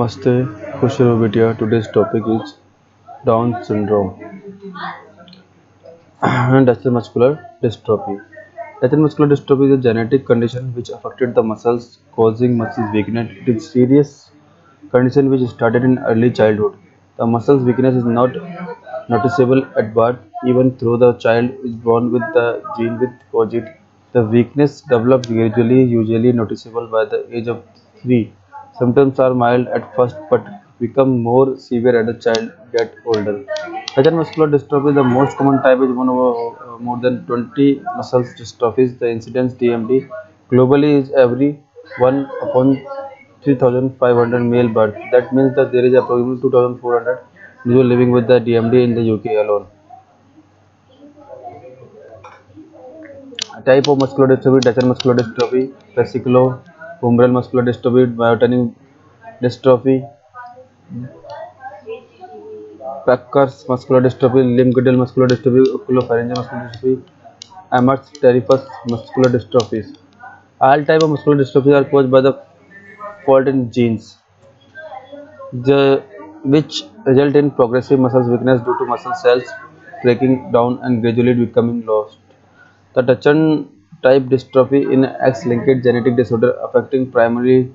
Namaste, Khushru Vidya. Today's topic is Down syndrome and Duchenne muscular dystrophy. Duchenne muscular dystrophy is a genetic condition which affected the muscles, causing muscle weakness. It is a serious condition which started in early childhood. The muscle's weakness is not noticeable at birth, even though the child is born with the gene with cause it. The weakness develops gradually, usually noticeable by the age of 3. Symptoms are mild at first but become more severe as the child gets older. Duchenne muscular dystrophy, the most common type, is one of more than 20 muscle dystrophies. The incidence DMD globally is every 1 upon 3,500 male births. That means that there is approximately 2,400 individuals living with the DMD in the UK alone. A type of muscular dystrophy: Duchenne muscular dystrophy, fasciculo-humeral muscular dystrophy, myotonic dystrophy, Packer's muscular dystrophy, limb-girdle muscular dystrophy, oculopharyngeal muscular dystrophy, Emmett-Terrifus muscular dystrophies. All types of muscular dystrophies are caused by the fault in genes, which result in progressive muscle weakness due to muscle cells breaking down and gradually becoming lost. The Duchenne type dystrophy is an X-linked genetic disorder affecting primarily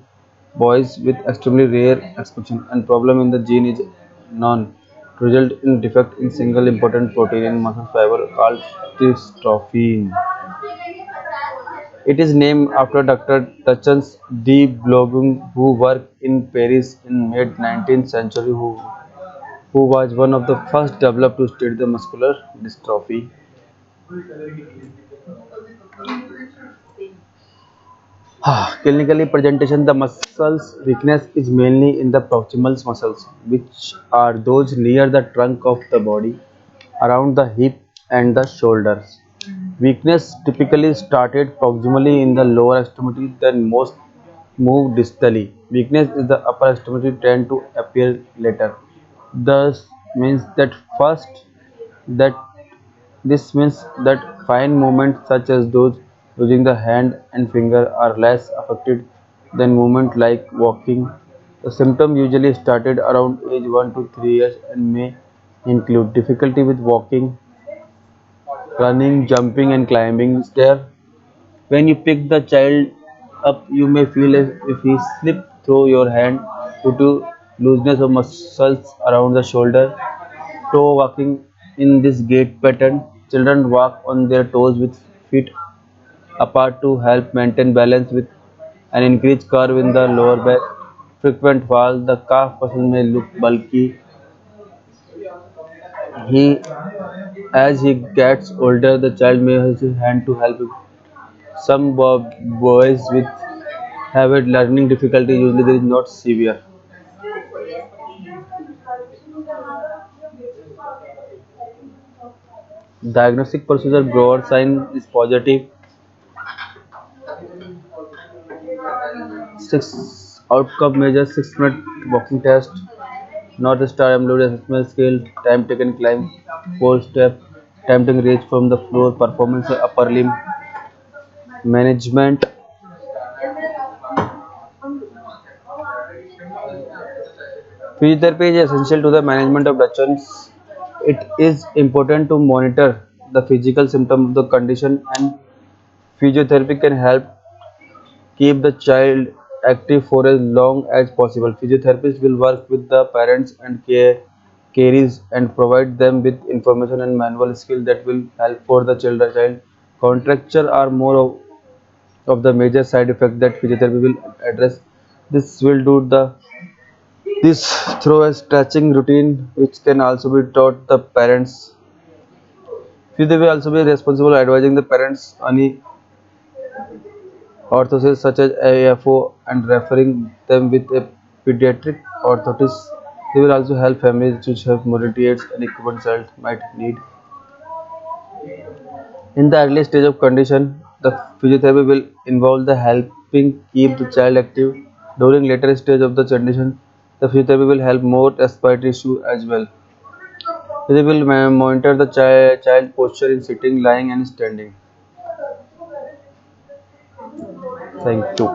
boys with extremely rare expression, and problem in the gene is known to result in defect in single important protein in muscle fiber called dystrophin. It is named after Dr. Duchenne de Boulogne, who worked in Paris in mid-19th century, who was one of the first developed to study the muscular dystrophy. Clinically presentation: the muscles weakness is mainly in the proximal muscles, which are those near the trunk of the body, around the hip and the shoulders. Weakness typically started proximally in the lower extremity, then most move distally. Weakness in the upper extremity tend to appear later. Thus means that first that this means that fine movements such as those using the hand and finger are less affected than movement like walking. The symptom usually started around age 1 to 3 years and may include difficulty with walking, running, jumping and climbing stairs. When you pick the child up, you may feel as if he slipped through your hand due to looseness of muscles around the shoulder. Toe walking: in this gait pattern, children walk on their toes with feet apart to help maintain balance with an increased curve in the lower back. Frequent fall: the calf muscle may look bulky. He, as he gets older, the child may use his hand to help him. Some boys with have a learning difficulty, usually there is not severe. Diagnostic procedure: broad sign is positive. 6 outcome measures: 6-minute walking test, North Star Ambulance Assessment Scale, time taken climb 4 step, time taken reach from the floor, performance of upper limb management. Physiotherapy is essential to the management of Duchenne's. It is important to monitor the physical symptoms of the condition, and physiotherapy can help keep the child active for as long as possible. Physiotherapists will work with the parents and careers and provide them with information and manual skills that will help for the child. Contracture are more of the major side effects that physiotherapy will address. This will do this through a stretching routine, which can also be taught the parents. Physiotherapy will also be responsible for advising the parents any orthoses such as AFO and referring them with a pediatric orthotist. They will also help families to have mobility aids and equipment child might need. In the early stage of condition, the physiotherapy will involve the helping keep the child active. During later stage of the condition, the physiotherapy will help more respiratory issue as well. They will monitor the child posture in sitting, lying and standing. Thank you.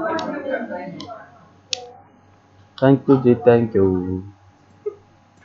Thank you, Ji. Thank you.